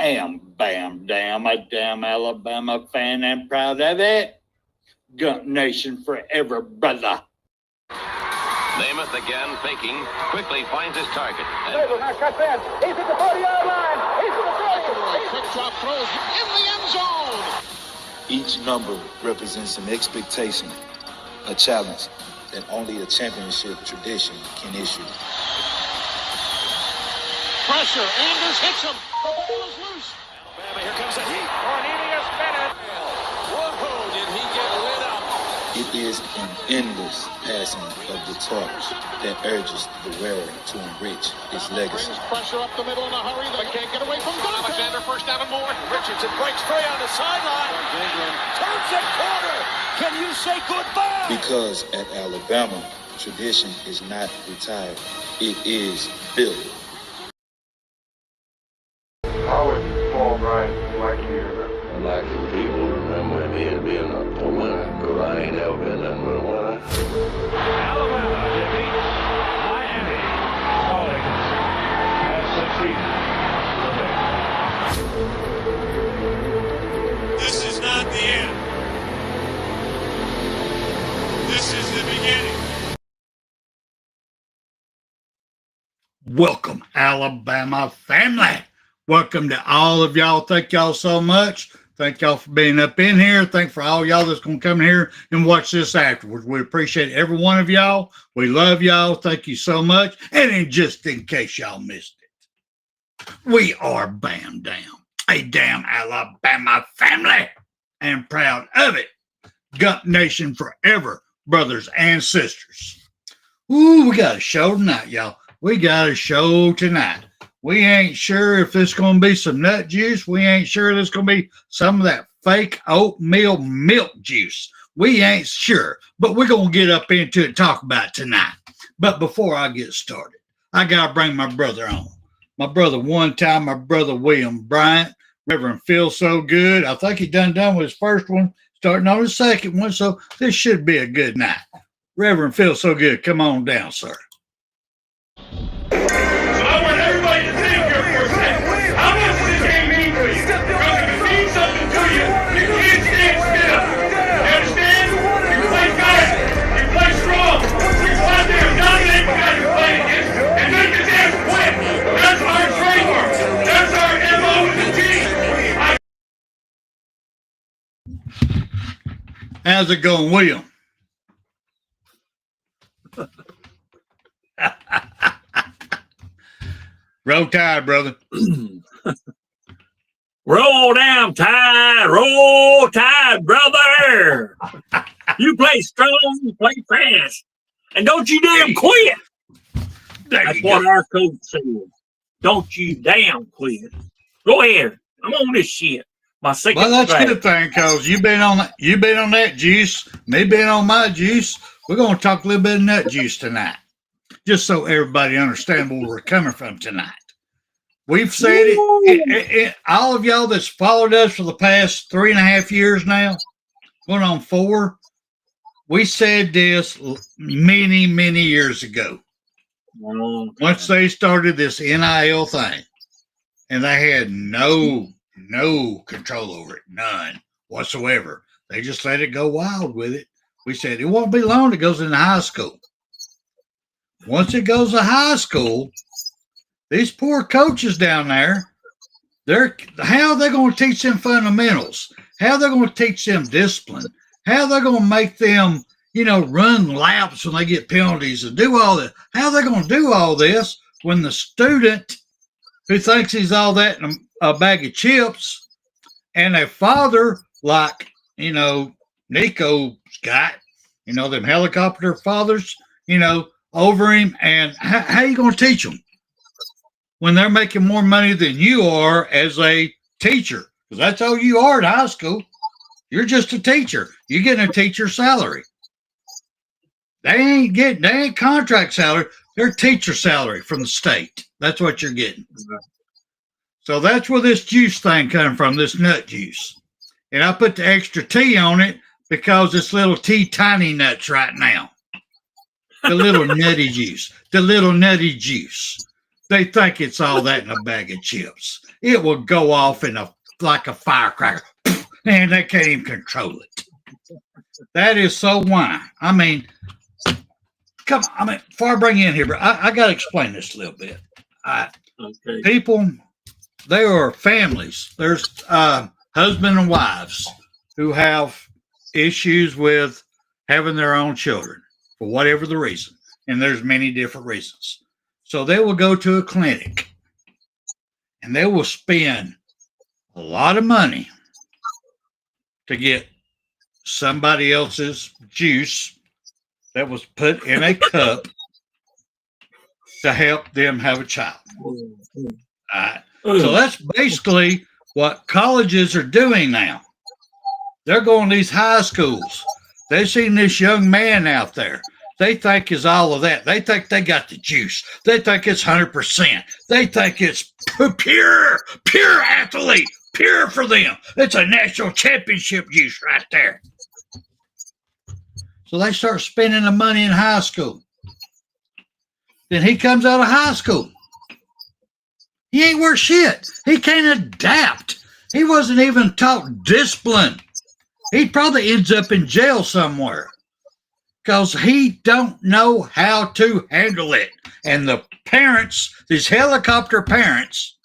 am Bam Dam, a damn Alabama fan and proud of it. Gump Nation forever, brother. Namath again faking, quickly finds his target. Now cuts in. He's at the 40-yard line. He's at the 40. Quick drop throws in the end zone. Each number represents an expectation, a challenge that only a championship tradition can issue. Pressure. Anders hits him. The ball is loose. Alabama, here comes a heat. Cornelius Bennett. Whoa, did he get lit up? It is an endless passing of the torch that urges the wearer to enrich his legacy. Brings pressure up the middle in a hurry. They can't get away from Dante. Alexander first down and more. Richardson breaks free on the sideline. Turns it corner. Can you say goodbye? Because at Alabama, tradition is not retired. It is built. How would Paul Bryant like you to remember? I'd like for people to remember me as being a winner, because I ain't ever been nothing but a winner. Alabama defeats Miami. Stallings has succeeded. This is not the end. This is the beginning. Welcome, Alabama family. Welcome to all of y'all. Thank y'all so much. Thank y'all for being up in here. Thank for all y'all that's going to come in here and watch this afterwards. We appreciate every one of y'all. We love y'all. Thank you so much. And just in case y'all missed it, we are Bam Dam, a damn Alabama family, and proud of it. Gump Nation forever, brothers and sisters. Ooh, we got a show tonight, y'all. We got a show tonight. We ain't sure if it's going to be some nut juice. We ain't sure there's going to be some of that fake oatmeal milk juice. We ain't sure, but we're going to get up into it and talk about it tonight. But before I get started, I got to bring my brother on. My brother my brother William Bryant, Reverend Phil So Good. I think he done with his first one, starting on his second one, so this should be a good night. Reverend Phil So Good, come on down, sir. How's it going, William? Roll Tide, brother. Roll down Tide, roll Tide, brother. You play strong, you play fast, and don't you damn quit. That's what our coach said. Don't you damn quit. Go ahead. I'm on this shit. Well, that's a good thing, because you've been on that juice, me being on my juice. We're going to talk a little bit of nut juice tonight, just so everybody understands where we're coming from tonight. We've said it, all of y'all that's followed us for the past 3.5 years now, going on 4, we said this many, many years ago. Once they started this NIL thing, and they had no control over it, none whatsoever. They just let it go wild with it. We said it won't be long. It goes into high school. Once it goes to high school, these poor coaches down there, how are they going to teach them fundamentals? How are they going to teach them discipline? How are they going to make them, run laps when they get penalties and do all that? How are they going to do all this when the student who thinks he's all that in a bag of chips, and a father like, Nico's got, them helicopter fathers, over him, and how you going to teach them when they're making more money than you are as a teacher? Because that's all you are at high school. You're just a teacher. You're getting a teacher salary. They ain't contract salary. They're teacher salary from the state. That's what you're getting. So that's where this juice thing comes from, this nut juice. And I put the extra T on it because it's little T tiny nuts right now. The little nutty juice. The little nutty juice. they think it's all that in a bag of chips. It will go off like a firecracker, and they can't even control it. That is so why. I mean, before I bring you in here, but I got to explain this a little bit. Okay. People, there are families. There's husband and wives who have issues with having their own children for whatever the reason. And there's many different reasons. So they will go to a clinic and they will spend a lot of money to get somebody else's juice that was put in a cup to help them have a child. So that's basically what colleges are doing now. They're going to these high schools. They've seen this young man out there. They think is all of that. They think they got the juice. They think it's 100%. They think it's pure athlete, pure for them. It's a national championship juice right there. So they start spending the money in high school. Then he comes out of high school. He ain't worth shit. He can't adapt. He wasn't even taught discipline. He probably ends up in jail somewhere because he don't know how to handle it. And the parents, these helicopter parents,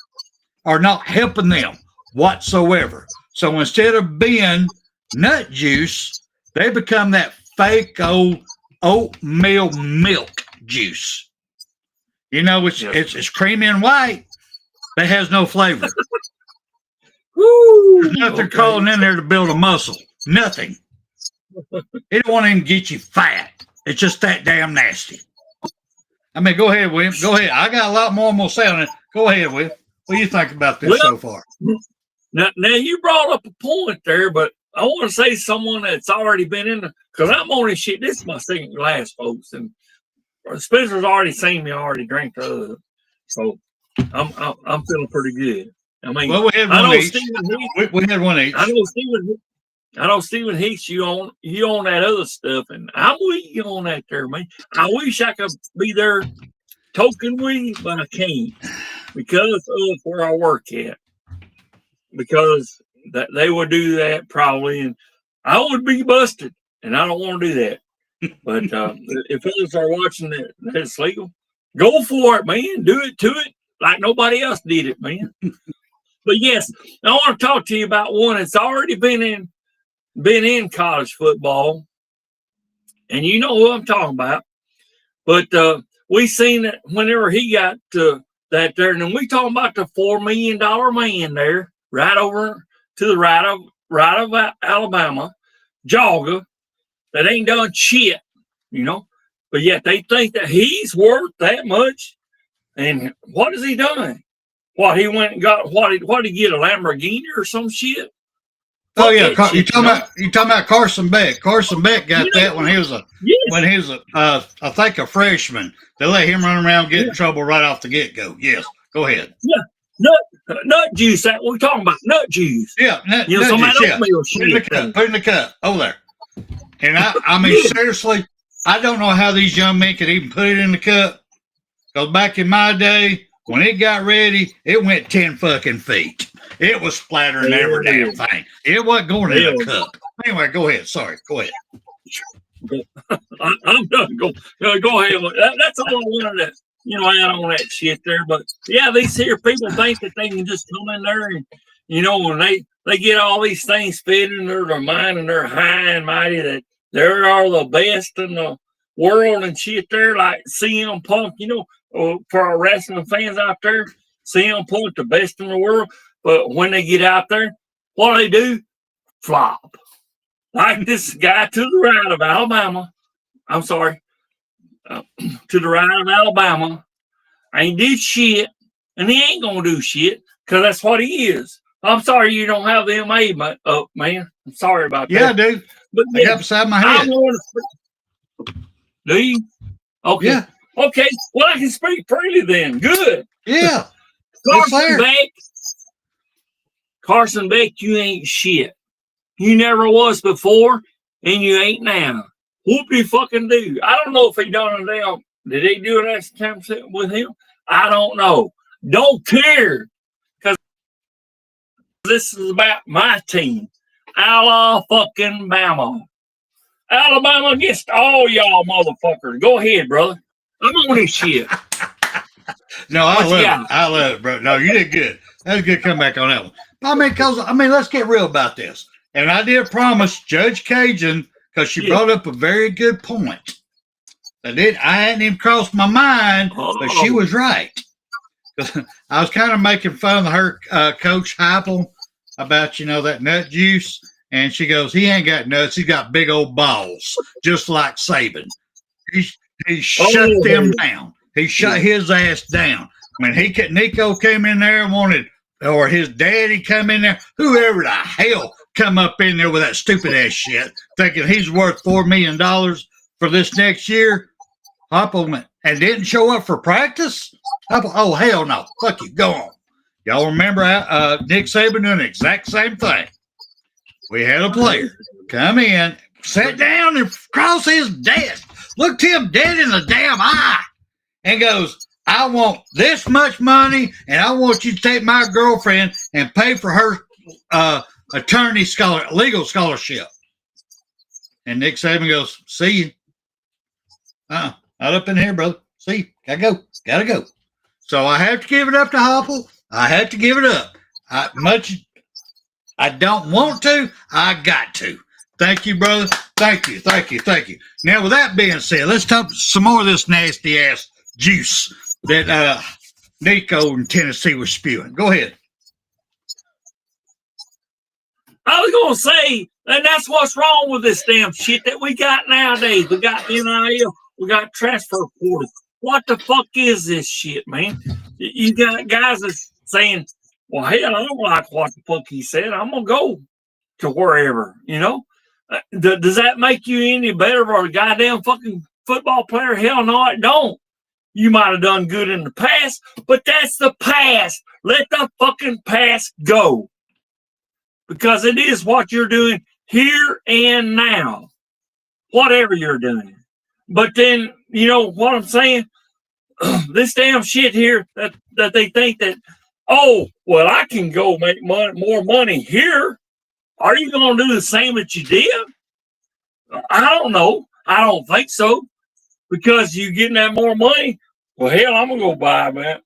are not helping them whatsoever. So instead of being nut juice, they become that fake old oatmeal milk juice. You know, it's creamy and white, but it has no flavor. There's nothing crawling in there to build a muscle. Nothing. It don't want to even get you fat. It's just that damn nasty. I mean, go ahead, William. Go ahead. I got a lot more I'm going to say on it. Go ahead, William. What do you think about this so far? Now, you brought up a point there, but I want to say someone that's already been in because I'm on this shit. This is my second glass, folks, and Spencer's already seen me already drink the other, so I'm feeling pretty good. I mean, well, we had one each. We had one each. I know Stephen Hicks, you on that other stuff, and I'm with you on that there, man. I wish I could be there token with you, but I can't because of where I work at. Because that they would do that probably, and I would be busted, and I don't want to do that. But if others are watching that it's legal, go for it, man. Do it to it like nobody else did it, man. But yes, I want to talk to you about one that's already been in college football, and you know who I'm talking about. But we seen it whenever he got to that there, and then we talking about the $4 million man there, right over to the right of Alabama, Georgia, that ain't done shit, you know. But yet they think that he's worth that much. And what has he done? What, he went and got what did he get, a Lamborghini or some shit? Oh yeah, you talking about Carson Beck. Carson Beck got that when he was I think a freshman. They let him run around, get in trouble right off the get go. Yes, go ahead. Yeah, nut juice. That we're talking about, nut juice. Yeah, nut juice. Put in the cup over there. And I mean seriously, I don't know how these young men could even put it in the cup. Because back in my day, when it got ready, it went 10 fucking feet. It was splattering every damn thing. It wasn't going in a cup. Anyway, go ahead. Sorry, go ahead. I'm done. Go ahead. That's all I wanted to, add on that shit there. But yeah, these here people think that they can just come in there and, when they get all these things fed in their mind and they're high and mighty that they are the best in the world and shit there, like CM Punk, for our wrestling fans out there, CM Punk, the best in the world. But when they get out there, what do? Flop. Like this guy to the right of Alabama. I'm sorry. To the right of Alabama. Ain't did shit. And he ain't going to do shit because that's what he is. I'm sorry you don't have the MA, man. I'm sorry about that. Yeah, I do. But I got beside my head. Do you? Okay. Yeah. Okay. Well, I can speak freely then. Good. Yeah. Carson Beck, you ain't shit. You never was before, and you ain't now. Whoop-de fucking do. I don't know if he done it now. Did he do an extra time with him? I don't know. Don't care. Because this is about my team. Alabama. Alabama against all y'all motherfuckers. Go ahead, brother. I'm on this shit. No, I love it. I love it, bro. No, you did good. That was a good comeback on that one. I mean, let's get real about this. And I did promise Judge Cajun, because she brought up a very good point. I hadn't even crossed my mind, but she was right. I was kind of making fun of her Coach Heupel about, that nut juice. And she goes, he ain't got nuts. He's got big old balls, just like Saban. He shut them down. He shut his ass down. When Nico came in there and wanted, or his daddy come in there, whoever the hell come up in there with that stupid ass shit, thinking he's worth $4 million for this next year, Heupel went and didn't show up for practice. Heupel, oh hell no, fuck you, go on. Y'all remember Nick Saban doing the exact same thing? We had a player come in, sat down and cross his desk, looked him dead in the damn eye, and goes, I want this much money, and I want you to take my girlfriend and pay for her legal scholarship. And Nick Saban goes, see you. Not up in here, brother. See, gotta go. So I have to give it up to Heupel. I have to give it up. I don't want to. I got to. Thank you, brother. Thank you. Now, with that being said, let's talk some more of this nasty ass juice that Nico in Tennessee was spewing. Go ahead. I was going to say, and that's what's wrong with this damn shit that we got nowadays. We got NIL. We got transfer portal. What the fuck is this shit, man? You got guys that's saying, well, hell, I don't like what the fuck he said. I'm going to go to wherever, Does that make you any better for a goddamn fucking football player? Hell no, it don't. You might have done good in the past, but that's the past. Let the fucking past go. Because it is what you're doing here and now. Whatever you're doing. But then, what I'm saying? This damn shit here that they think that, oh, well, I can go make more money here. Are you going to do the same that you did? I don't know. I don't think so. Because you getting that more money, well, hell, I'm going to go buy, man.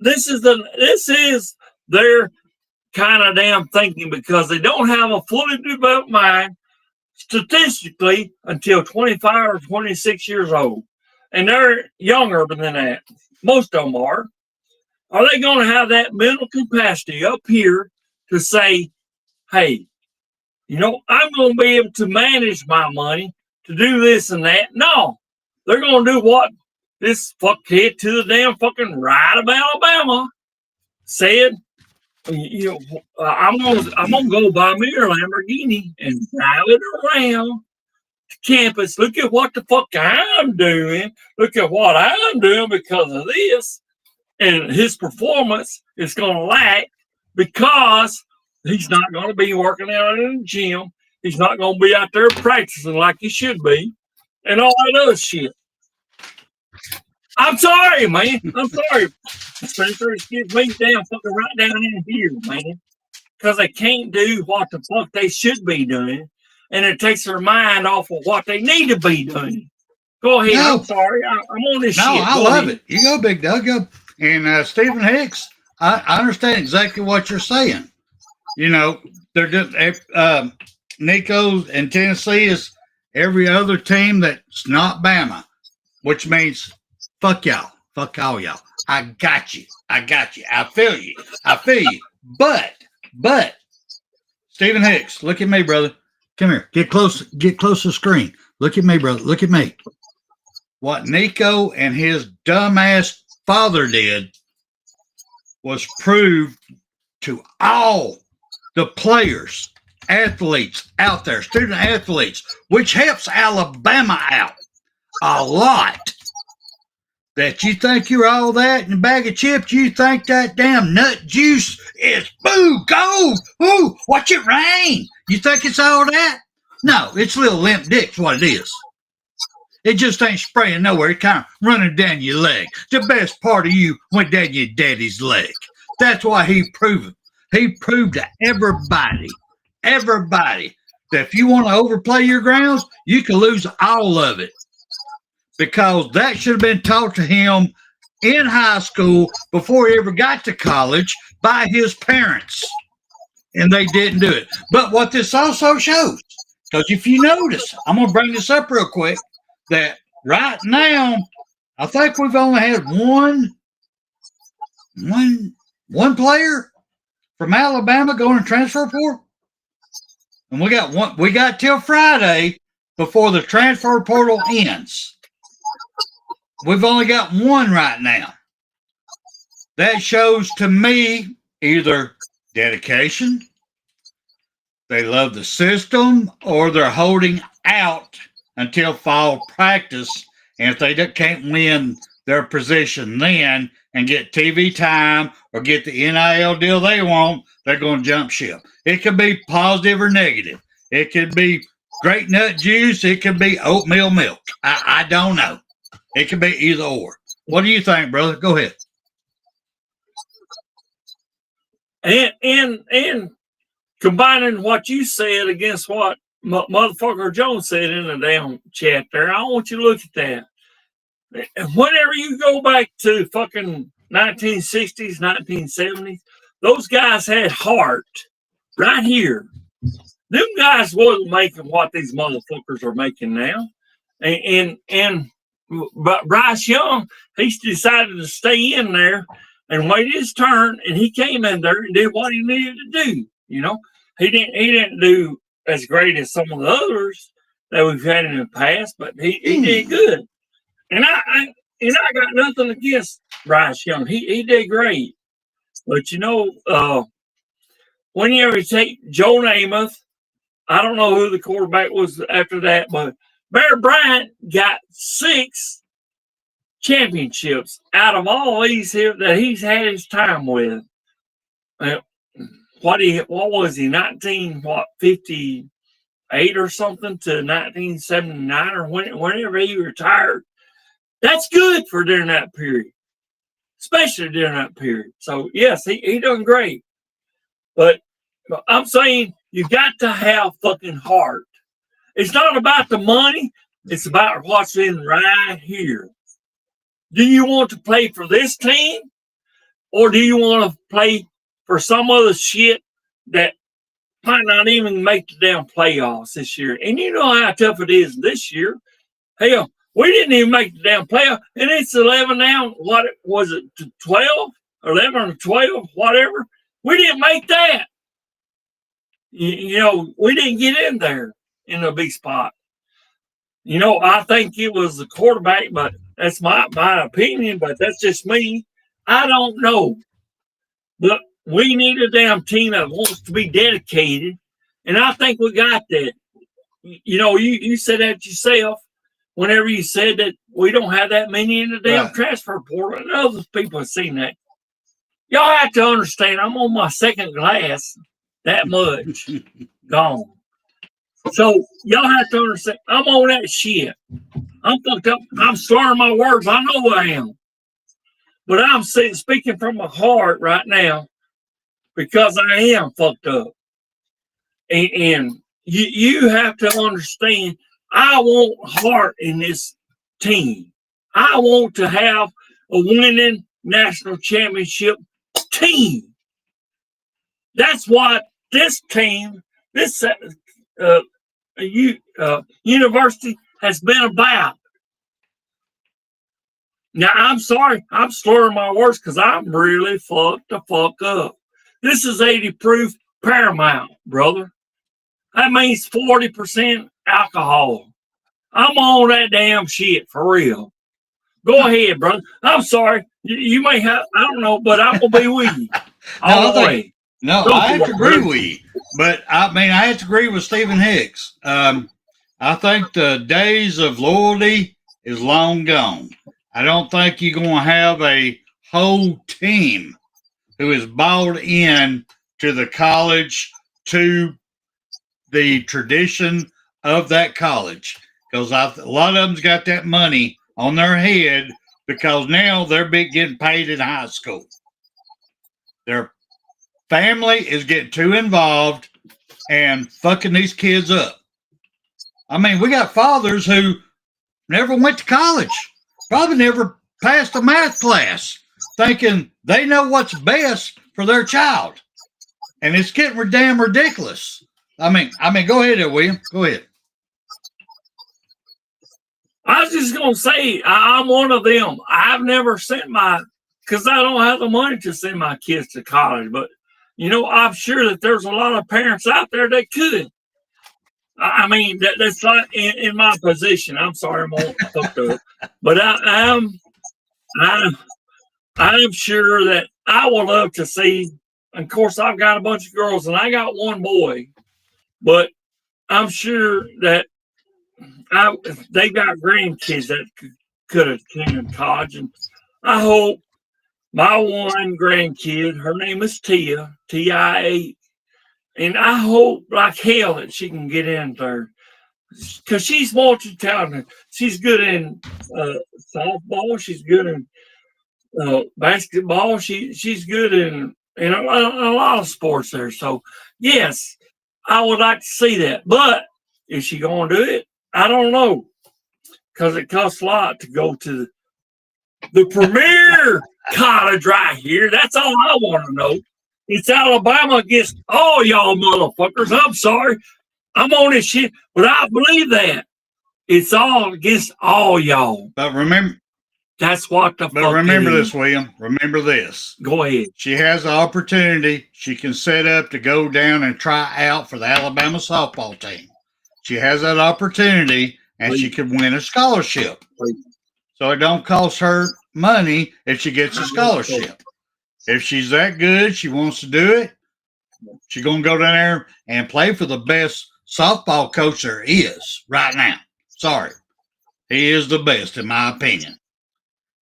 This is their kind of damn thinking, because they don't have a fully developed mind statistically until 25 or 26 years old. And they're younger than that. Most of them are. Are they going to have that mental capacity up here to say, hey, I'm going to be able to manage my money to do this and that? No. They're going to do what this fuckhead to the damn fucking right of Alabama said. I'm gonna go buy me a Lamborghini and drive it around campus. Look at what the fuck I'm doing. Look at what I'm doing because of this. And his performance is going to lack because he's not going to be working out in the gym. He's not going to be out there practicing like he should be. And all that other shit. I'm sorry, man. I'm sorry. Spencer, excuse me, damn fucking right down in here, man. Because they can't do what the fuck they should be doing. And it takes their mind off of what they need to be doing. Go ahead. No. I'm sorry. I'm on this shit. No, I love it. You go, Big Doug. Go. And Stephen Hicks, I understand exactly what you're saying. They're just Nico and Tennessee is every other team that's not Bama, which means fuck y'all. Fuck all y'all. I got you. I feel you. But Stephen Hicks, look at me, brother. Come here. Get close to the screen. Look at me, brother. Look at me. What Nico and his dumbass father did was prove to all the players, athletes out there, student athletes, which helps Alabama out a lot. That you think you're all that in a bag of chips, you think that damn nut juice is gold. Ooh, watch it rain. You think it's all that? No, it's little limp dick's what it is. It just ain't spraying nowhere. It's kind of running down your leg. The best part of you went down your daddy's leg. That's why he proved it. He proved to everybody, that if you want to overplay your grounds, you can lose all of it. Because that should have been taught to him in high school before he ever got to college by his parents. And they didn't do it. But what this also shows, because if you notice, I'm going to bring this up real quick, that right now, I think we've only had one player from Alabama going to transfer portal. And we got till Friday before the transfer portal ends. We've only got one right now. That shows to me either dedication, they love the system, or they're holding out until fall practice. And if they can't win their position then and get TV time or get the NIL deal they want, they're going to jump ship. It could be positive or negative. It could be great nut juice. It could be oatmeal milk. I don't know. It could be either or. What do you think, brother? Go ahead. And combining what you said against what motherfucker Jones said in the damn chat there, I want you to look at that. Whenever you go back to fucking 1960s, 1970s, those guys had heart right here. Them guys wasn't making what these motherfuckers are making now. But Bryce Young, he decided to stay in there and wait his turn, and he came in there and did what he needed to do. You know, he didn't do as great as some of the others that we've had in the past, but he did good. And I got nothing against Bryce Young. He did great. But you know, whenever you take Joe Namath, I don't know who the quarterback was after that, but Bear Bryant got 6 championships out of all these here that he's had his time with. What was he? 58 or something to 1979 or whenever he retired. That's good for during that period, especially during that period. So yes, he done great. But I'm saying you got to have fucking heart. It's not about the money. It's about what's in right here. Do you want to play for this team, or do you want to play for some other shit that might not even make the damn playoffs this year? And you know how tough it is this year. Hell, we didn't even make the damn playoff, and it's 11 now. What was it, 12? 11 or 12, whatever. We didn't make that. You know, we didn't get in there in a big spot. You know, I think it was the quarterback, but that's my opinion, but that's just me. I don't know. But we need a damn team that wants to be dedicated, and I think we got that. You know, you said that yourself whenever you said that we don't have that many in the damn transfer portal, and other people have seen that. Y'all have to understand, I'm on my second glass, that much gone. So y'all have to understand, I'm on that shit. I'm fucked up. I'm slurring my words. I know I am. But I'm speaking from my heart right now because I am fucked up. And you have to understand, I want heart in this team. I want to have a winning national championship team. That's what this team, this university has been about. Now, I'm sorry, I'm slurring my words because I'm really fucked the fuck up. This is 80 proof Paramount, brother. That means 40% alcohol. I'm on that damn shit for real. Go ahead, brother. I'm sorry. You may have, I don't know, but I'm going to be with you. All the way. No, I have to agree with you. But, I mean, I have to agree with Stephen Hicks. I think the days of loyalty is long gone. I don't think you're going to have a whole team who is bought in to the college, to the tradition of that college. because a lot of them's got that money on their head because now they're getting paid in high school. Their family is getting too involved and fucking these kids up. I mean, we got fathers who never went to college, probably never passed a math class, thinking they know what's best for their child. And it's getting damn ridiculous. I mean, go ahead there, William. Go ahead. I was just going to say, I'm one of them. I've never sent because I don't have the money to send my kids to college. But, I'm sure that there's a lot of parents out there that could. I mean, that's not in my position. I'm sorry, I'm all hooked up. But I'm sure that I would love to see. Of course, I've got a bunch of girls and I got one boy, but I'm sure that they got grandkids that could attend college. And I hope my one grandkid, her name is Tia, T-I-A, and I hope like hell that she can get in there because she's multi-talented. She's good in softball. She's good in basketball. She's good in a lot of sports there. So, yes, I would like to see that. But is she going to do it? I don't know because it costs a lot to go to the premier college right here. That's all I want to know. It's Alabama against all y'all motherfuckers. I'm sorry. I'm on this shit, but I believe that. It's all against all y'all. But remember, that's what the fuck. But remember this, William. Remember this. Go ahead. She has the opportunity. She can set up to go down and try out for the Alabama softball team. She has that opportunity, and she could win a scholarship. So it don't cost her money if she gets a scholarship. If she's that good, she wants to do it, she's going to go down there and play for the best softball coach there is right now. Sorry. He is the best, in my opinion.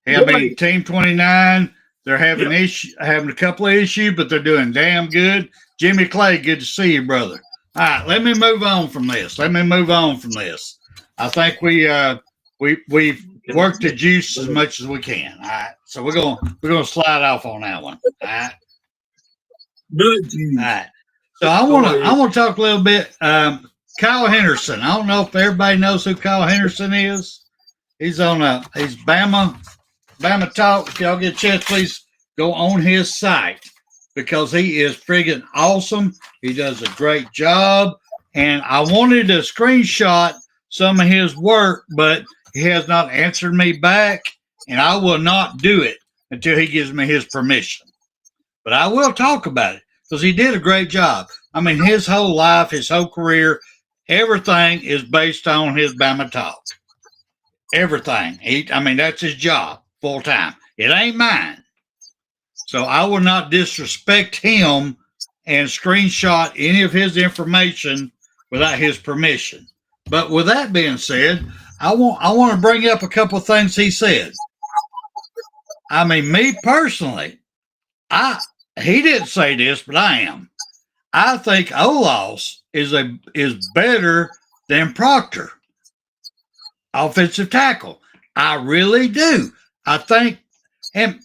I mean, Team 29, they're having a couple of issues, but they're doing damn good. Jimmy Clay, good to see you, brother. All right, let me move on from this. I think we've worked the juice as much as we can. All right, so we're gonna slide off on that one. All right. Good juice. All right. So I want to talk a little bit. Kyle Henderson. I don't know if everybody knows who Kyle Henderson is. He's he's Bama Talk. If y'all get a chance, please go on his site because he is friggin' awesome. He does a great job. And I wanted to screenshot some of his work, but he has not answered me back, and I will not do it until he gives me his permission. But I will talk about it because he did a great job. I mean, his whole life, his whole career, everything is based on his Bama Talk. Everything. That's his job full time. It ain't mine. So I will not disrespect him and screenshot any of his information without his permission. But with that being said, I want to bring up a couple of things he said. I mean, me personally, he didn't say this, but I am. I think Olaus is better than Proctor, offensive tackle. I really do. I think, and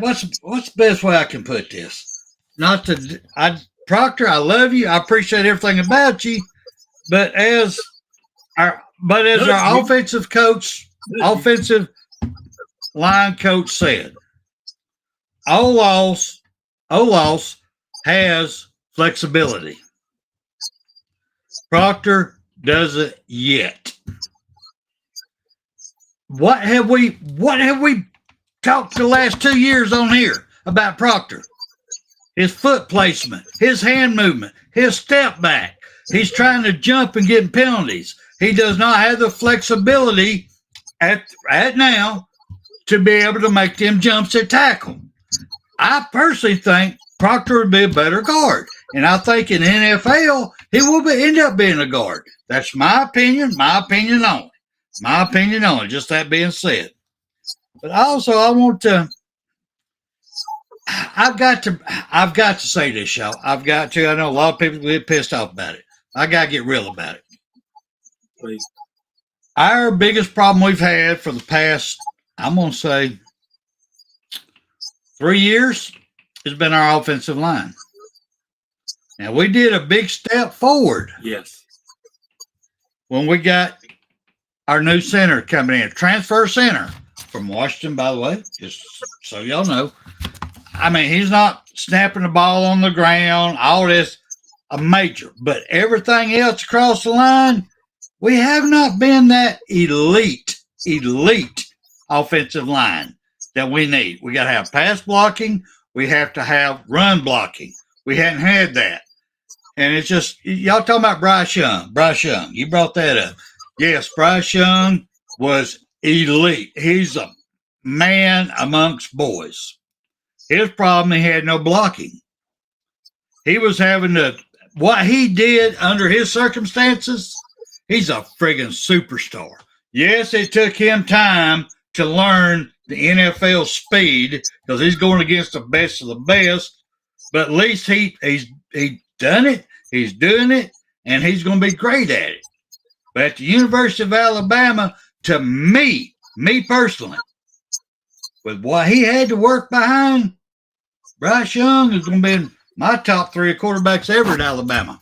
what's the best way I can put this? Proctor, I love you. I appreciate everything about you, but as our offensive line coach said, Olaus has flexibility. Proctor doesn't yet. What have we talked the last 2 years on here about Proctor? His foot placement, his hand movement, his step back. He's trying to jump and get penalties. He does not have the flexibility at now to be able to make them jumps at tackle. I personally think Proctor would be a better guard. And I think in NFL, he will end up being a guard. That's my opinion only. My opinion only, just that being said. But also I've got to say this, y'all. I've got to. I know a lot of people get pissed off about it. I got to get real about it. please. Our biggest problem we've had for the past, I'm going to say, 3 years has been our offensive line. Now, we did a big step forward. Yes. When we got our new center coming in, transfer center from Washington, by the way, just so y'all know. I mean, he's not snapping the ball on the ground, all this, a major. But everything else across the line, we have not been that elite offensive line that we need. We got to have pass blocking. We have to have run blocking. We hadn't had that. And it's just, y'all talking about Bryce Young. Bryce Young, you brought that up. Yes, Bryce Young was elite. He's a man amongst boys. His problem, he had no blocking. He was having to, what he did under his circumstances, he's a friggin' superstar. Yes, it took him time to learn the NFL speed because he's going against the best of the best, but at least he's done it, he's doing it, and he's going to be great at it. But at the University of Alabama, to me personally, with what he had to work behind, Bryce Young is going to be in my top 3 quarterbacks ever at Alabama.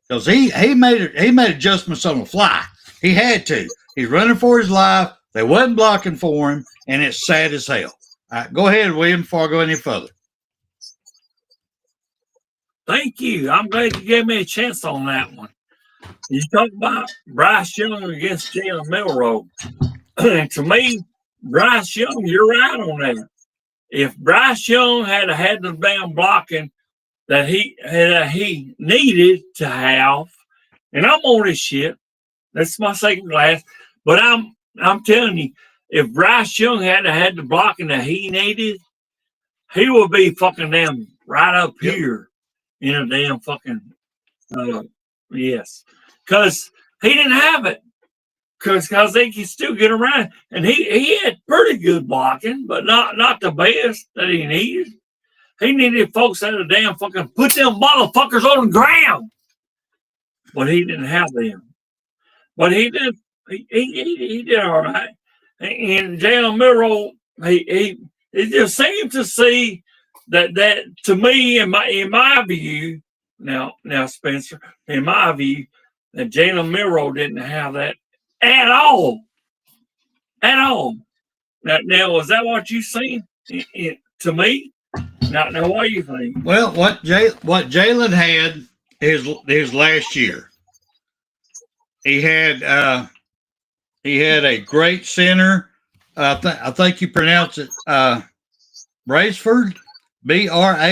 Because he made adjustments on the fly. He had to. He's running for his life. They wasn't blocking for him, and it's sad as hell. All right, go ahead, William, before I go any further. Thank you. I'm glad you gave me a chance on that one. You talk about Bryce Young against Jalen Milroe. To me, Bryce Young, you're right on that. If Bryce Young had had the damn blocking that he needed to have, and I'm on this shit. That's my second glass. But I'm telling you, if Bryce Young had the blocking that he needed, he would be fucking damn right up here in a damn fucking yes. Because he didn't have it. Because they can still get around. And he had pretty good blocking, but not the best that he needed. He needed folks that are damn fucking put them motherfuckers on the ground. But he didn't have them. But he did. He did all right. And Jalen Milroe, he just seemed to see that to me in my view, now Spencer, in my view, that Jalen Milroe didn't have that at all. At all. Now was that what you seen to me? Now what do you think? Well, what Jalen had his last year. He had a great center. I think you pronounce it Brailsford, Brailsford.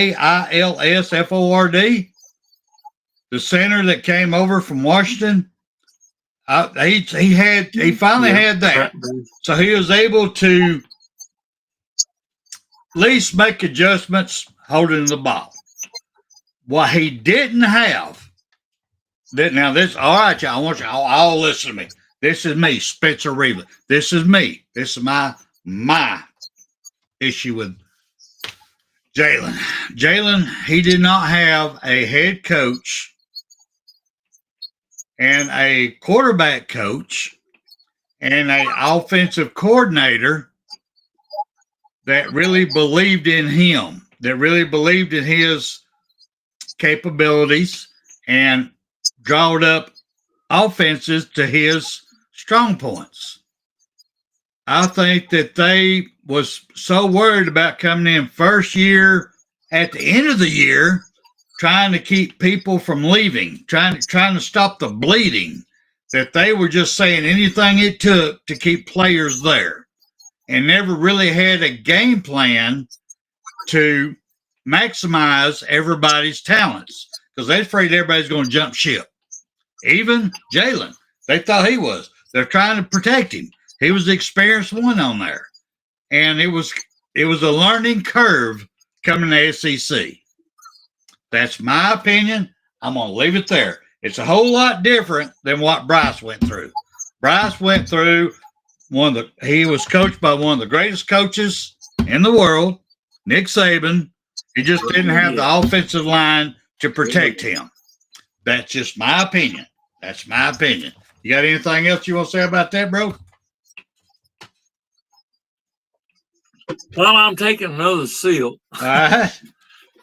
The center that came over from Washington. He finally had that, so he was able to at least make adjustments holding the ball. What he didn't have. Now this, all right, y'all. I want you all listen to me. This is me, Spencer Reba. This is me. This is my issue with Jalen. Jalen, he did not have a head coach and a quarterback coach and an offensive coordinator that really believed in him, that really believed in his capabilities and drawed up offenses to his strong points. I think that they was so worried about coming in first year at the end of the year, trying to keep people from leaving, trying to stop the bleeding, that they were just saying anything it took to keep players there and never really had a game plan to maximize everybody's talents because they're afraid everybody's going to jump ship. Even Jalen, they thought he was. They're trying to protect him. He was the experienced one on there. And it was a learning curve coming to SEC. That's my opinion. I'm going to leave it there. It's a whole lot different than what Bryce went through. Bryce went through he was coached by one of the greatest coaches in the world, Nick Saban. He just didn't have the offensive line to protect him. That's just my opinion. That's my opinion. You got anything else you want to say about that, bro? Well, I'm taking another sip. All right.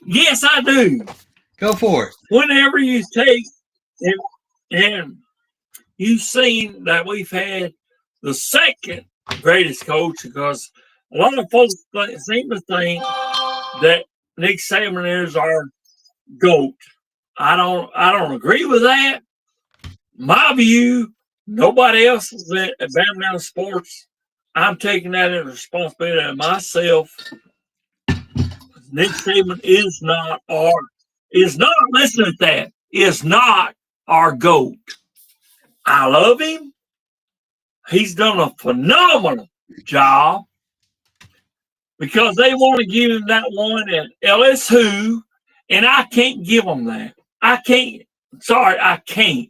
Yes, I do. Go for it. Whenever you take and you've seen that we've had the second greatest coach, because a lot of folks seem to think that Nick Saban is our GOAT. I don't agree with that. My view, nobody else is at BAMA Sports. I'm taking that as responsibility of myself. Nick Saban is not listen to that, is not our GOAT. I love him. He's done a phenomenal job because they want to give him that one at LSU, and I can't give him that. I can't. Sorry, I can't.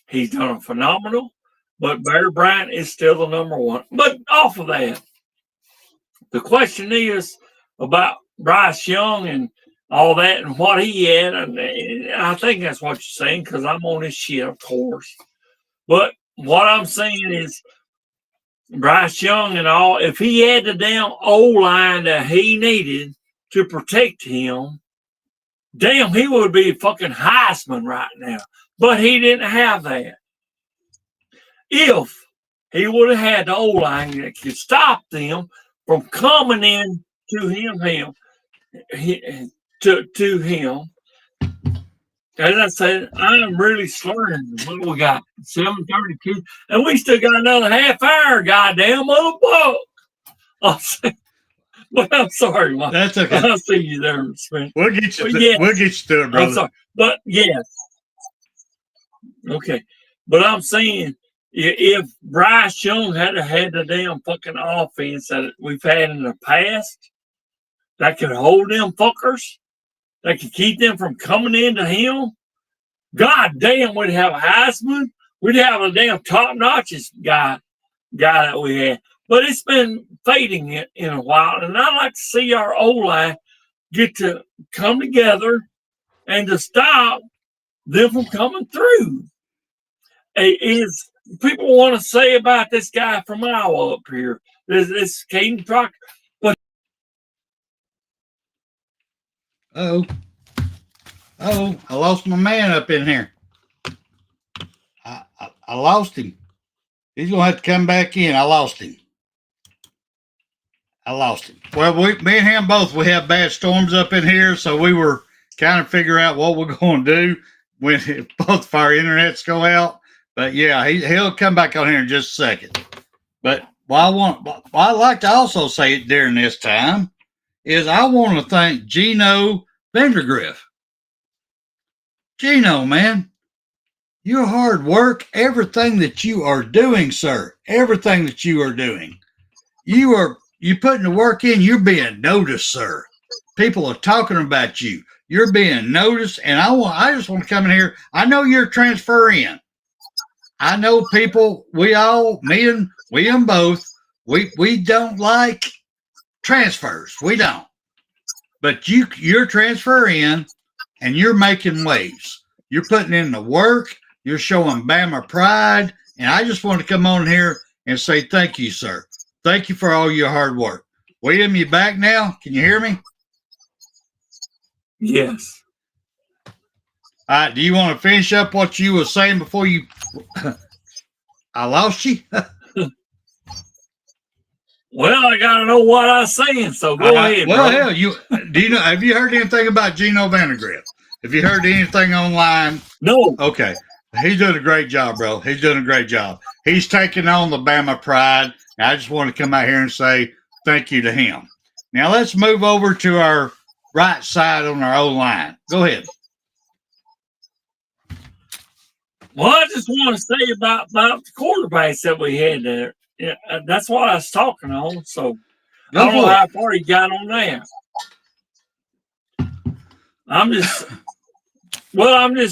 He's done a phenomenal, but Bear Bryant is still the number one. But off of that, the question is about Bryce Young and all that and what he had. And I think that's what you're saying because I'm on his shit, of course. But what I'm saying is Bryce Young and all, if he had the damn O-line that he needed to protect him, damn, he would be a fucking Heisman right now. But he didn't have that. If he would have had the O-line that could stop them from coming in to him, to him. As I said, I'm really slurring. What we got? 7:32, and we still got another half hour. Goddamn motherfucker! But I'm sorry, Mike. That's okay. I'll see you there, Spence. We'll get you. Yes. We'll get you through it, brother. I'm sorry, but yes. Okay, but I'm saying if Bryce Young had had the damn fucking offense that we've had in the past, that could hold them fuckers, that could keep them from coming into him, god damn, we'd have a Heisman. We'd have a damn top-notch guy that we had. But it's been fading in a while, and I'd like to see our O-line get to come together and to stop them from coming through. Is people want to say about this guy from Iowa up here, this Caden Proctor, but I lost my man up in here. I lost him. He's gonna have to come back in. I lost him. Well, me and him both, we have bad storms up in here, so we were kind of figuring out what we're going to do when both of our internets go out. But yeah, he'll come back on here in just a second. But what I like to also say during this time is I want to thank Gino Vandergriff. Gino, man, your hard work, everything that you are doing, sir, everything that you are doing, you putting the work in, you're being noticed, sir. People are talking about you. You're being noticed, and I just want to come in here. I know you're transfer in. I know people, me and both, we don't like transfers. We don't. But you're transfer in, and you're making waves. You're putting in the work. You're showing Bama pride. And I just want to come on here and say thank you, sir. Thank you for all your hard work. William, you back now? Can you hear me? yes. Do you want to finish up what you were saying before you? I lost you. Well, I gotta know what I was saying, so go ahead. Well, brother. hell, have you heard anything about Gino Vandergriff? Have you heard anything online? No. Okay, he's doing a great job, bro. He's doing a great job. He's taking on the Bama pride. I just want to come out here and say thank you to him. Now let's move over to our right side on our O-line. Go ahead. Well, I just want to say about the quarterbacks that we had there. Yeah, that's what I was talking on. So I don't know how far you got on that. I'm just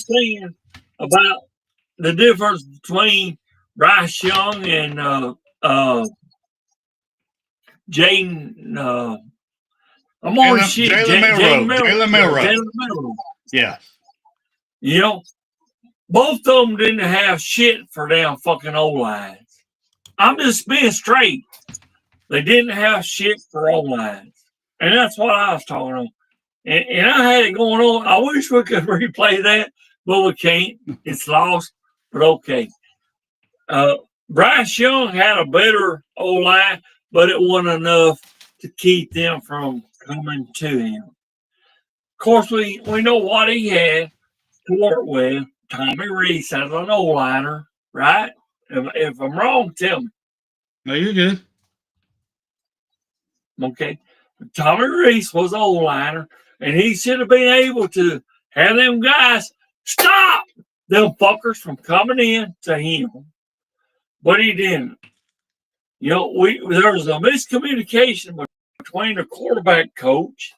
saying about the difference between Bryce Young and Jaden. I'm on shit. Jalen Milroe. Milroe. Yeah. You know, both of them didn't have shit for damn fucking O-lines. I'm just being straight. They didn't have shit for O-lines. And that's what I was talking about. And I had it going on. I wish we could replay that, but we can't. It's lost, but okay. Bryce Young had a better O-line, but it wasn't enough to keep them from coming to him. Of course, we know what he had to work with. Tommy Reese as an O-liner, right? If I'm wrong, tell me. No, you're good. Okay. Tommy Reese was an O-liner, and he should have been able to have them guys stop them fuckers from coming in to him. But he didn't. You know, there was a miscommunication between the quarterback coach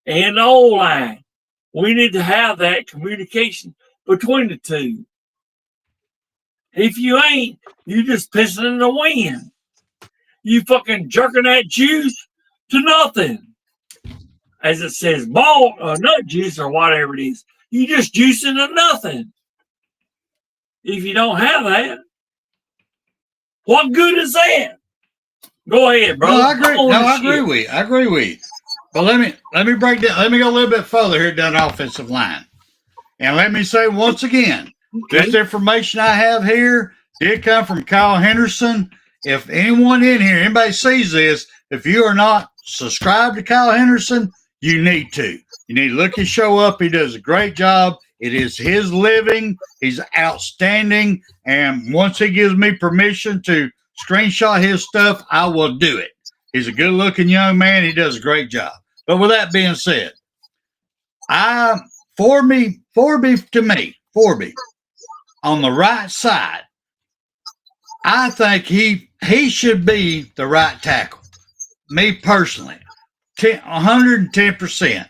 and the O-line. We need to have that communication between the two. If you ain't, you just pissing in the wind. You fucking jerking that juice to nothing. As it says, ball or nut juice or whatever it is. You just juicing to nothing. If you don't have that, what good is that? Go ahead, bro. No, I agree. I agree with you. But let me break down. Let me go a little bit further here down the offensive line. And let me say once again, this information I have here did come from Kyle Henderson. If anyone in here, anybody sees this, if you are not subscribed to Kyle Henderson, you need to. You need to look his show up. He does a great job. It is his living. He's outstanding. And once he gives me permission to screenshot his stuff, I will do it. He's a good-looking young man. He does a great job. But with that being said, Forby, on the right side, I think he should be the right tackle. Me personally, 110%.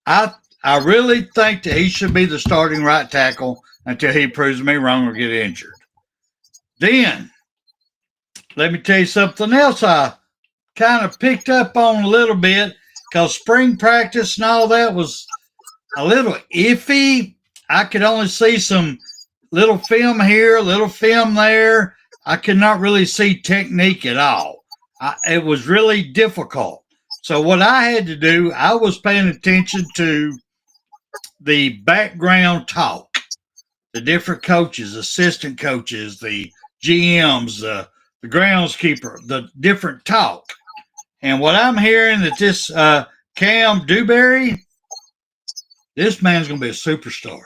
I really think that he should be the starting right tackle until he proves me wrong or get injured. Then, let me tell you something else I kind of picked up on a little bit, because spring practice and all that was a little iffy. I could only see some little film here, little film there. I could not really see technique at all. It was really difficult. So what I had to do, I was paying attention to the background talk, the different coaches, assistant coaches, the GMs, the groundskeeper, the different talk. And what I'm hearing that this Cam Dewberry, this man's going to be a superstar.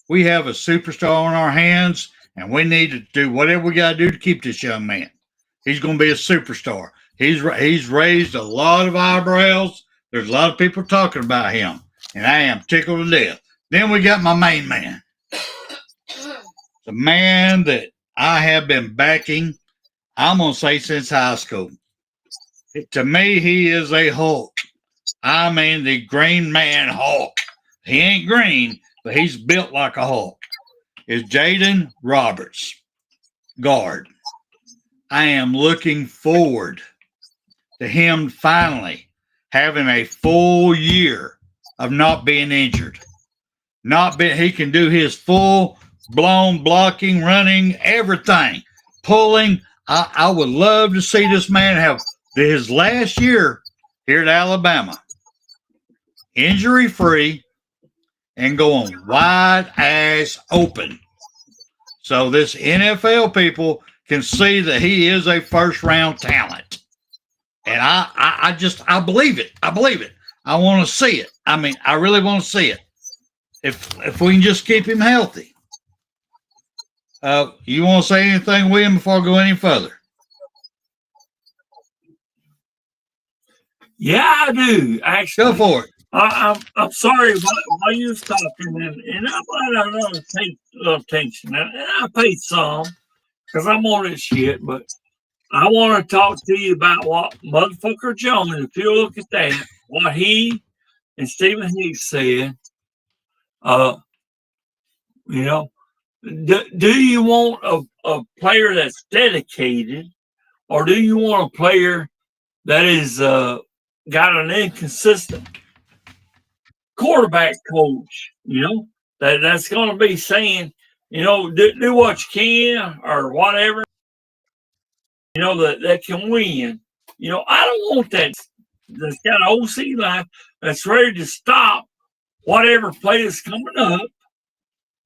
We have a superstar on our hands, and we need to do whatever we got to do to keep this young man. He's going to be a superstar. He's raised a lot of eyebrows. There's a lot of people talking about him, and I am tickled to death. Then we got my main man, the man that I have been backing, I'm going to say since high school. To me, he is a Hulk. I mean, the Green Man Hulk. He ain't green, but he's built like a Hulk. Is Jaden Roberts, guard. I am looking forward to him finally having a full year of not being injured. He can do his full-blown blocking, running, everything, pulling. I would love to see this man have his last year here at Alabama, injury-free, and going wide ass open. So this NFL people can see that he is a first-round talent. And I believe it. I believe it. I want to see it. I mean, I really want to see it. If we can just keep him healthy. You want to say anything, William, before I go any further? Yeah, I do. Actually, Go for it. I'm sorry while you was talking, and I might have take attention, and I paid some because I'm on this shit, but I want to talk to you about what motherfucker Jones, if you look at that, what he and Stephen Hicks said. You know, do you want a player that's dedicated, or do you want a player that is got an inconsistent quarterback coach? You know, that's going to be saying, do what you can or whatever, that can win. I don't want that's got an OC line that's ready to stop whatever play is coming up.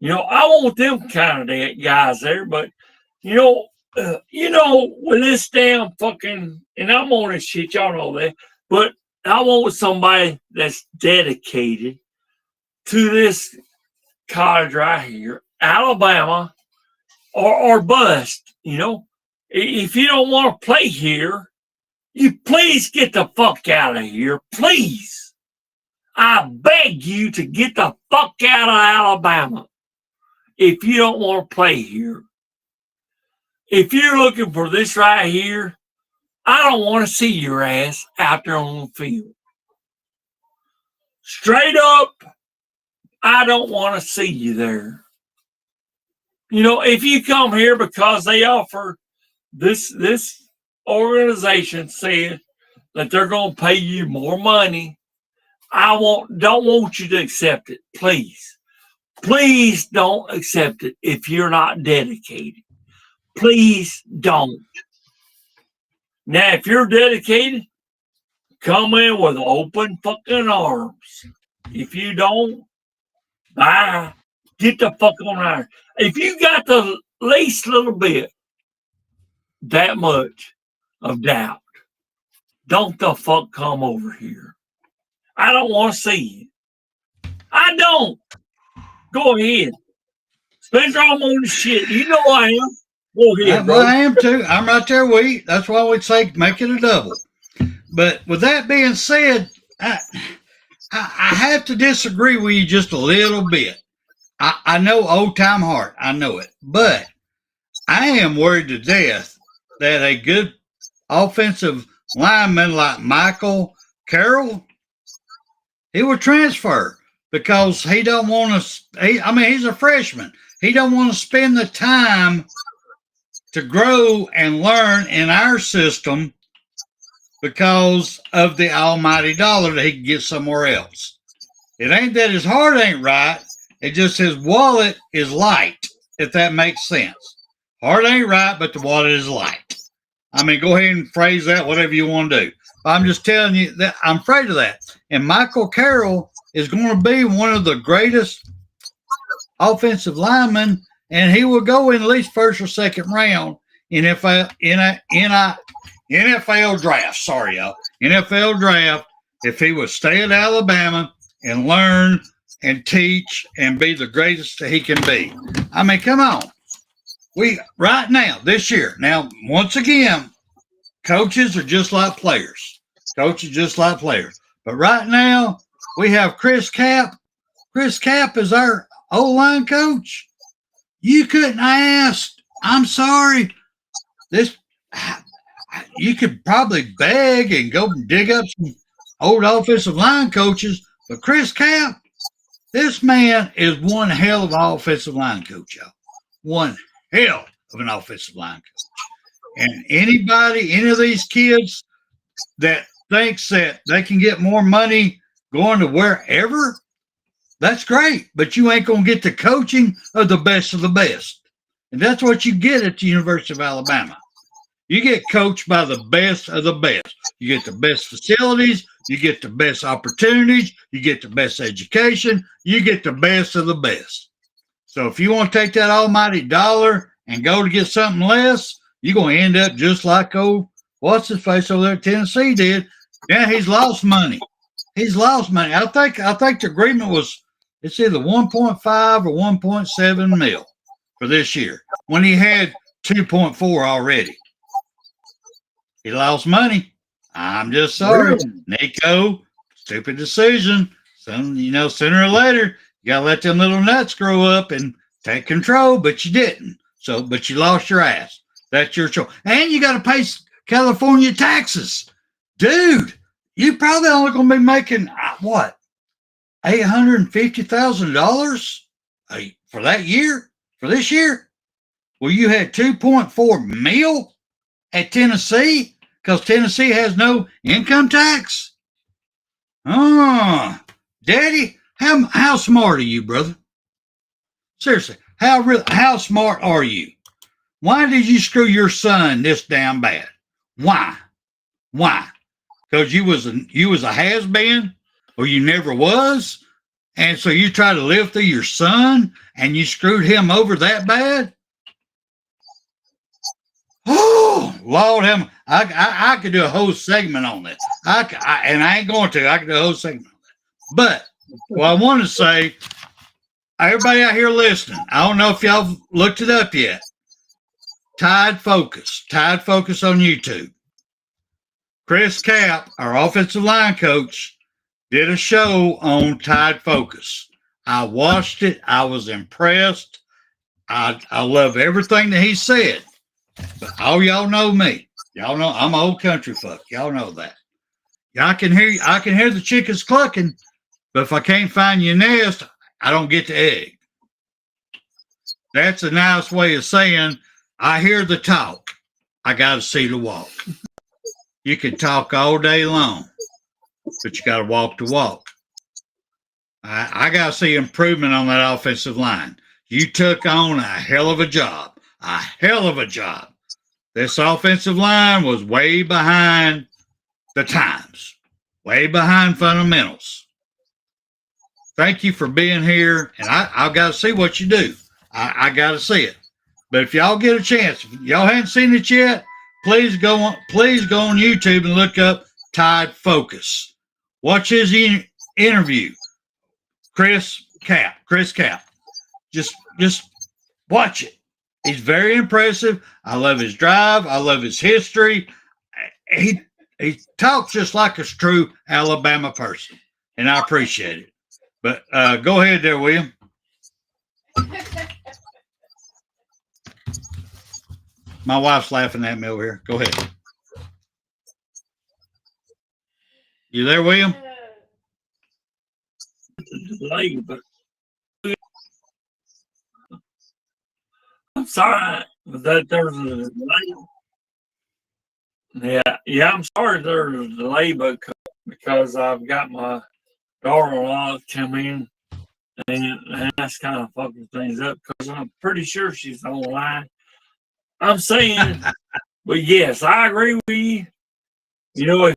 I want them kind of guys there, but with this damn fucking, and I'm on this shit, y'all know that, but I want somebody that's dedicated to this college right here, Alabama, or bust. If you don't want to play here, you please get the fuck out of here, please. I beg you to get the fuck out of Alabama if you don't want to play here. If you're looking for this right here, I don't want to see your ass out there on the field. Straight up, I don't want to see you there. If you come here because they offer this organization said that they're going to pay you more money, don't want you to accept it, please. Please don't accept it if you're not dedicated. Please don't. Now, if you're dedicated, come in with open fucking arms. If you don't, bye. Get the fuck on out. If you got the least little bit, that much of doubt, don't the fuck come over here. I don't want to see you. I don't. Go ahead. Spencer, I'm on the shit. You know I am. Go ahead, bro. Well, I am too. I'm right there with you. That's why we'd say make it a double. But with that being said, I have to disagree with you just a little bit. I know old time heart. I know it. But I am worried to death that a good offensive lineman like Michael Carroll, he will transfer because he don't want to. He's a freshman. He don't want to spend the time to grow and learn in our system because of the almighty dollar that he can get somewhere else. It ain't that his heart ain't right. It just his wallet is light, if that makes sense. Heart ain't right, but the wallet is light. Go ahead and phrase that whatever you want to do. I'm just telling you that I'm afraid of that. And Michael Carroll is going to be one of the greatest offensive linemen, and he will go in at least first or second round in NFL draft. Sorry, y'all. NFL draft, if he would stay at Alabama and learn and teach and be the greatest that he can be. Come on. Right now, this year. Now, once again, coaches are just like players. Coaches just like players. But right now, we have Chris Cap. Chris Cap is our O-line coach. You couldn't ask. I'm sorry. You could probably beg and go dig up some old offensive line coaches, but Chris Cap, this man is one hell of an offensive line coach, y'all. One hell of an offensive line coach. And any of these kids that thinks that they can get more money going to wherever, that's great, but you ain't going to get the coaching of the best of the best. And that's what you get at the University of Alabama. You get coached by the best of the best. You get the best facilities. You get the best opportunities. You get the best education. You get the best of the best. So if you want to take that almighty dollar and go to get something less, you're going to end up just like what's his face over there at Tennessee did. Yeah, he's lost money. He's lost money. I think the agreement was it's either 1.5 or 1.7 mil for this year when he had 2.4 already. He lost money. I'm just sorry. Really? Nico, stupid decision. Sooner or later, you got to let them little nuts grow up and take control, but you didn't. But you lost your ass. That's your choice. And you got to pay California taxes. Dude, you probably only going to be making, what, $850,000 for that year? For this year? Well, you had 2.4 mil at Tennessee because Tennessee has no income tax. Oh, Daddy, how smart are you, brother? Seriously, how smart are you? Why did you screw your son this damn bad? Why? Because you was a has-been, or you never was, and so you try to live through your son, and you screwed him over that bad? Oh, Lord, I could do a whole segment on this. And I ain't going to. I could do a whole segment on that. But what I want to say, everybody out here listening, I don't know if y'all looked it up yet. Tide Focus on YouTube. Chris Cap, our offensive line coach, did a show on Tide Focus. I watched it. I was impressed. I love everything that he said. But all y'all know me. Y'all know I'm an old country fuck. Y'all know that. I can hear the chickens clucking, but if I can't find your nest, I don't get the egg. That's a nice way of saying I hear the talk. I got to see the walk. You can talk all day long, but you got to walk the walk. I got to see improvement on that offensive line. You took on a hell of a job. A hell of a job. This offensive line was way behind the times, way behind fundamentals. Thank you for being here, and I've got to see what you do. I got to see it. But if y'all get a chance, if y'all haven't seen it yet, please go on YouTube and look up Tide Focus. Watch his interview. Chris Cap. Just watch it. He's very impressive. I love his drive. I love his history. He talks just like a true Alabama person, and I appreciate it. But go ahead there, William. My wife's laughing at me over here. Go ahead. You there, William? I'm sorry that there's a delay. Yeah, I'm sorry there's a delay, because I've got my daughter-in-law come in, and that's kind of fucking things up, because I'm pretty sure she's online. I'm saying, but yes, I agree with you. You know,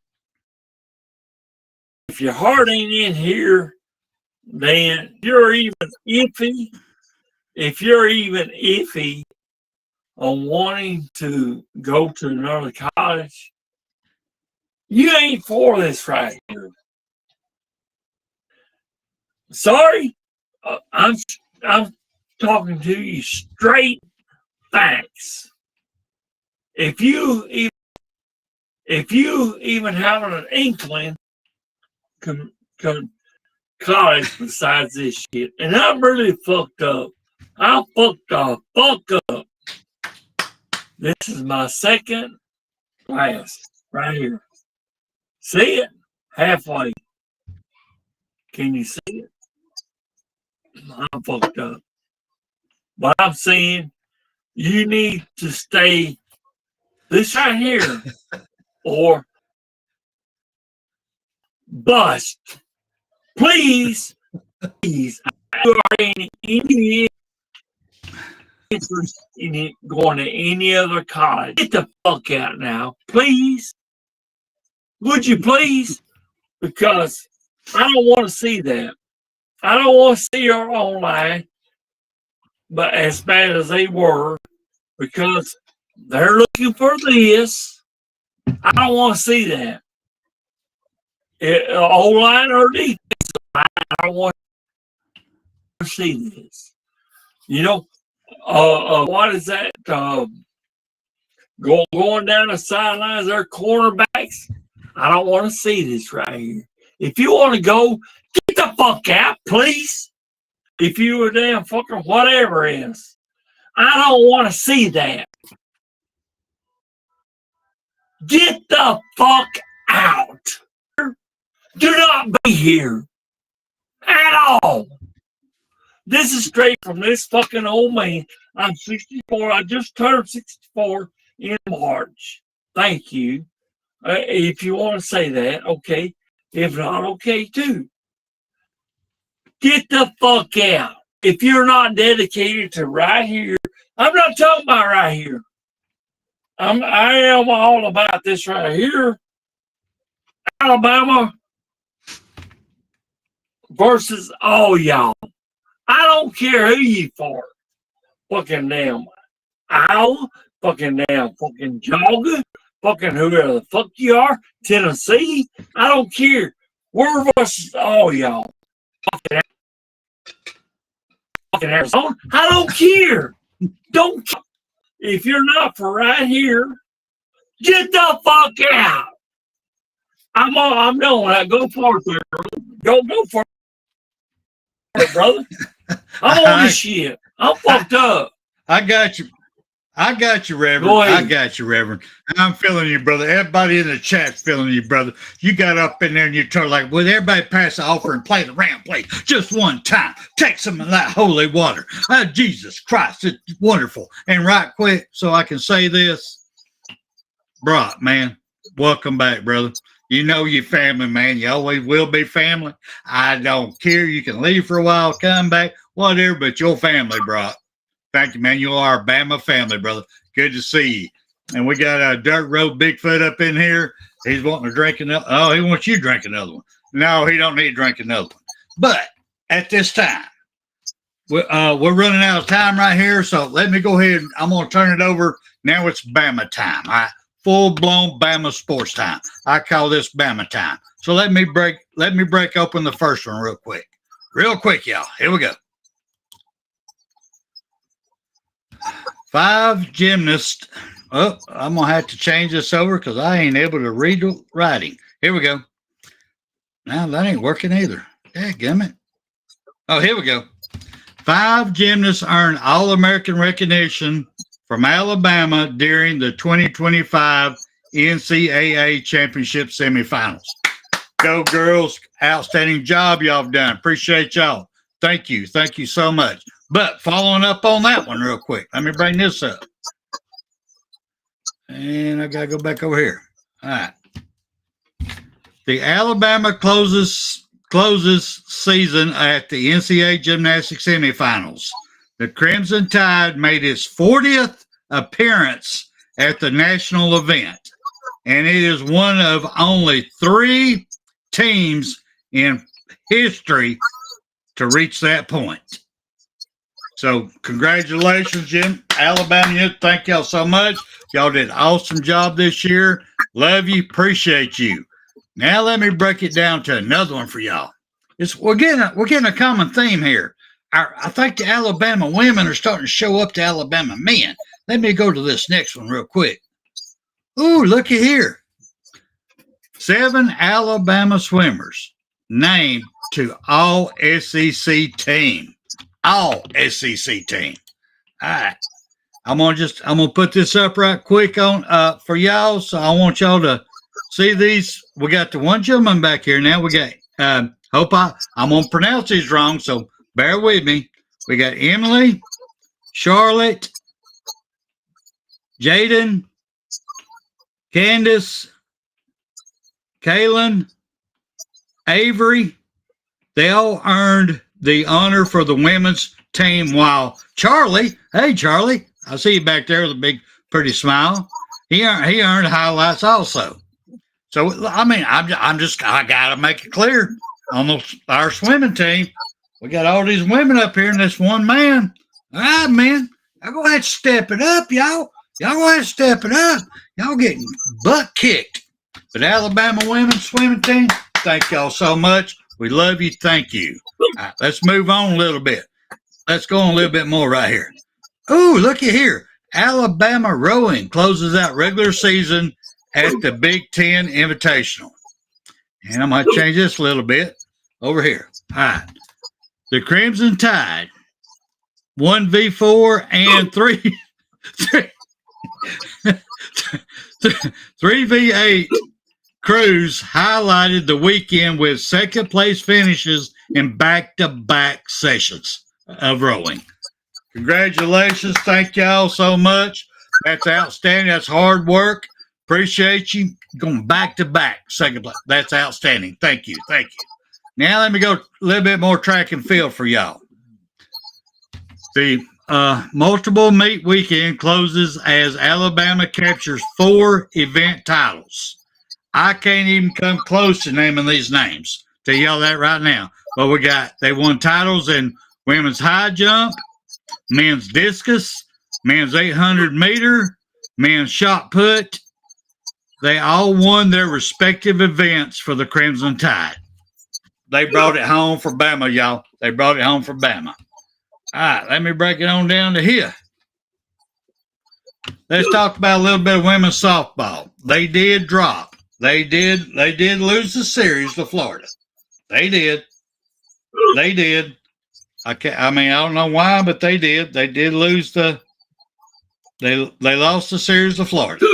if your heart ain't in here, then you're even iffy. If you're even iffy on wanting to go to another college, you ain't for this right here. Sorry, I'm talking to you straight facts. If you even have an inkling, college besides this shit, and I'm really fucked up. I'm fucked the fuck up. This is my second class right here. See it? Halfway. Can you see it? I'm fucked up. But I'm saying you need to stay this right here or bust. Please. If you are in any interest in it going to any other college, get the fuck out now, please. Would you please? Because I don't want to see that. I don't want to see her online, but as bad as they were, because they're looking for this. I don't want to see that. O-line or defensive line, I don't want to see this. You know, what is that? Going down the sidelines, they're cornerbacks. I don't want to see this right here. If you want to go, get the fuck out, please. If you were damn fucking whatever it is. I don't want to see that. Get the fuck out. Do not be here at all. This is straight from this fucking old man. I'm 64. I just turned 64 in March. Thank you. If you want to say that, okay. If not, okay too. Get the fuck out. if you're not dedicated to right here, I'm not talking about right here. I am all about this right here. Alabama versus all y'all. I don't care who you for. Fucking damn Iowa, fucking damn fucking Georgia, fucking whoever the fuck you are, Tennessee. I don't care. We're versus all y'all. Fucking Arizona. I don't care. Don't care. If you're not for right here, get the fuck out. I'm doing that. Go for it, there. Go for it, brother. I'm on this shit. I'm fucked up. I got you. Reverend. Go ahead. I got you, Reverend. I'm feeling you, brother. Everybody in the chat's feeling you, brother. You got up in there and you told like, well, everybody pass the offer and play the round play just one time. Take some of that holy water. Jesus Christ, it's wonderful. And right quick, so I can say this, Brock, man, welcome back, brother. You know your family, man. You always will be family. I don't care. You can leave for a while, come back, whatever, but your family, Brock. Thank you, man. You are a BAMA family, brother. Good to see you. And we got a Dirt Road Bigfoot up in here. He's wanting to drink another. Oh, he wants you to drink another one. No, he don't need to drink another one. But at this time, we're running out of time right here. So let me go ahead. I'm going to turn it over. Now it's BAMA time. All right. Full-blown BAMA sports time. I call this BAMA time. So let me break open the first one real quick. Real quick, y'all. Here we go. 5 gymnasts. Oh, I'm going to have to change this over because I ain't able to read the writing. Here we go. Now, that ain't working either. Dadgummit. Oh, here we go. 5 gymnasts earned All-American recognition from Alabama during the 2025 NCAA Championship semifinals. Go, girls. Outstanding job y'all have done. Appreciate y'all. Thank you. Thank you so much. But following up on that one real quick, let me bring this up. And I got to go back over here. All right. The Alabama closes season at the NCAA Gymnastics semifinals. The Crimson Tide made its 40th appearance at the national event, and it is one of only 3 teams in history to reach that point. So congratulations, Jim. Alabama, thank y'all so much. Y'all did an awesome job this year. Love you. Appreciate you. Now let me break it down to another one for y'all. We're getting a common theme here. I think the Alabama women are starting to show up to Alabama men. Let me go to this next one real quick. Ooh, looky here. 7 Alabama swimmers named to all SEC team. All SEC team. All right. I'm gonna put this up right quick on for y'all. So I want y'all to see these. We got the one gentleman back here now. We got I'm gonna pronounce these wrong, so bear with me. We got Emily, Charlotte, Jaden, Candace, Kaylin, Avery. They all earned the honor for the women's team, while Charlie, hey Charlie, I see you back there with a big pretty smile. He earned highlights also. So I mean, I gotta make it clear on our swimming team, we got all these women up here and this one man. All right, man, y'all gonna have to step it up, y'all. Y'all gonna have to step it up. Y'all getting butt kicked. But Alabama women's swimming team, thank y'all so much. We love you. Thank you. All right, let's move on a little bit. Let's go on a little bit more right here. Ooh, looky here. Alabama rowing closes out regular season at the Big Ten Invitational. And I'm going to change this a little bit over here. All right. The Crimson Tide, 1v4 and 3v8 crews highlighted the weekend with second place finishes in back-to-back sessions of rowing. Congratulations. Thank y'all so much. That's outstanding. That's hard work. Appreciate you going back-to-back second place. That's outstanding. Thank you. Thank you. Now let me go a little bit more track and field for y'all. The multiple meet weekend closes as Alabama captures 4 event titles. I can't even come close to naming these names. Tell y'all that right now. But they won titles in women's high jump, men's discus, men's 800 meter, men's shot put. They all won their respective events for the Crimson Tide. They brought it home for Bama, y'all. They brought it home for Bama. All right, let me break it on down to here. Let's talk about a little bit of women's softball. They did drop. They did lose the series to Florida. They did. I don't know why, but they did. They did lose they lost the series to Florida.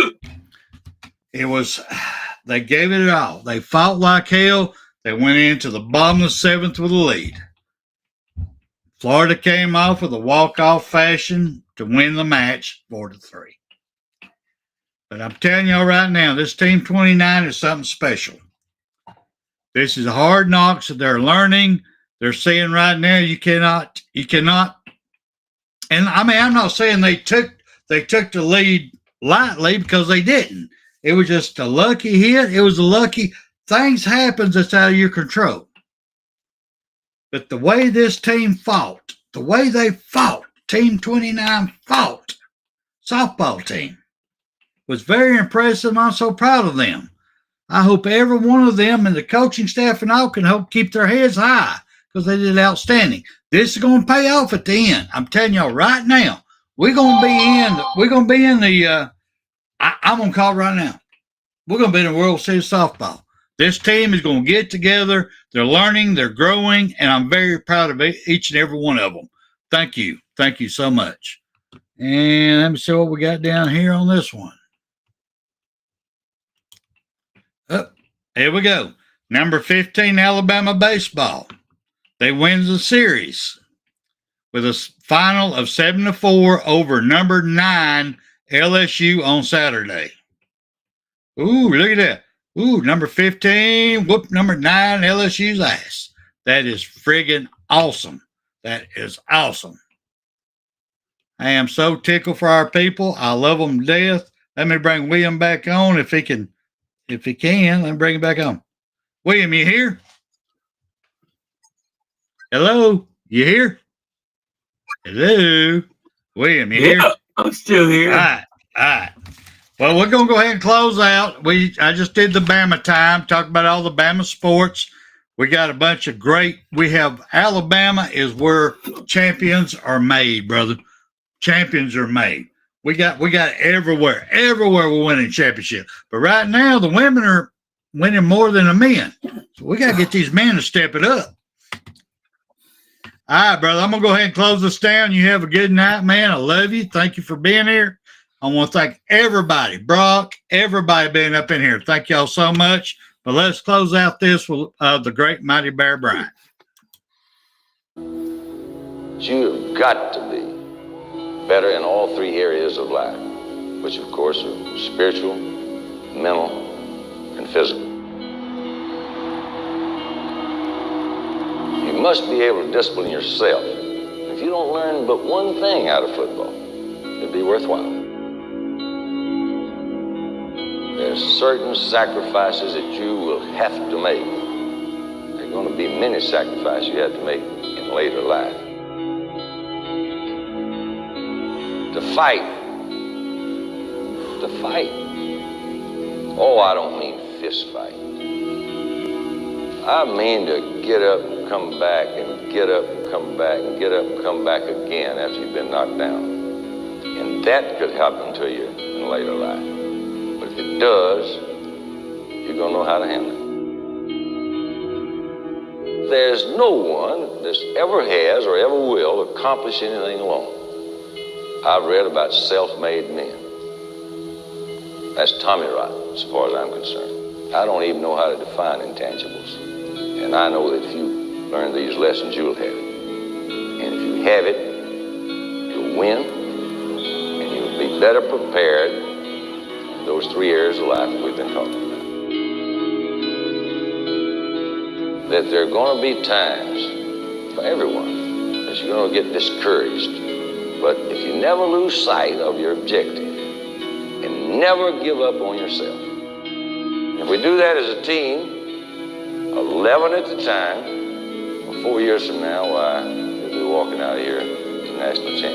They gave it all. They fought like hell. They went into the bottom of the 7th with a lead. Florida came off with a walk-off fashion to win the match 4-3. But I'm telling y'all right now, this Team 29 is something special. This is hard knocks that they're learning. They're saying right now you cannot. And I'm not saying they took the lead lightly, because they didn't. It was just a lucky hit. It was a lucky things happens that's out of your control. But the way this team fought, the way they fought, Team 29 fought, softball team, was very impressive. I'm so proud of them. I hope every one of them and the coaching staff and all can keep their heads high, because they did outstanding. This is going to pay off at the end. I'm telling y'all right now, we're going to be in the, I'm going to call it right now. We're going to be in the World Series softball. This team is going to get together. They're learning, they're growing, and I'm very proud of each and every one of them. Thank you. Thank you so much. And let me see what we got down here on this one. Oh, here we go. Number 15, Alabama baseball. They win the series with a final of 7-4 over number 9 LSU on Saturday. Ooh, look at that. Ooh, number 15, whoop, number 9 LSU's ass. That is friggin' awesome. That is awesome. I am so tickled for our people. I love them to death. Let me bring William back on if he can. Let me bring him back on. William, you here? Hello? You here? Hello? William, you here? I'm still here. All right. Well, we're going to go ahead and close out. I just did the Bama time, talk about all the Bama sports. We got a bunch of we have Alabama is where champions are made, brother. Champions are made. We got everywhere. Everywhere we're winning championship. But right now, the women are winning more than the men. So we got to get these men to step it up. All right, brother. I'm going to go ahead and close this down. You have a good night, man. I love you. Thank you for being here. I want to thank everybody, Brock, everybody being up in here. Thank y'all so much. But let's close out this with the great Mighty Bear Bryant. You've got to be better in all 3 areas of life, which of course are spiritual, mental, and physical. You must be able to discipline yourself. If you don't learn but one thing out of football, it'll be worthwhile. There's certain sacrifices that you will have to make. There are going to be many sacrifices you have to make in later life. To fight. Oh, I don't mean fist fight. I mean to get up and come back and get up and come back and get up and come back again after you've been knocked down. And that could happen to you in later life. But if it does, you're going to know how to handle it. There's no one that ever has or ever will accomplish anything alone. I've read about self-made men. That's Tommy rot, as far as I'm concerned. I don't even know how to define intangibles. And I know that if you learn these lessons, you'll have it. And if you have it, you'll win, and you'll be better prepared in those 3 areas of life that we've been talking about. That there are going to be times for everyone that you're going to get discouraged. never lose sight of your objective and never give up on yourself. If we do that as a team, 11 at the time, 4 years from now, why, we'll be walking out of here national champion.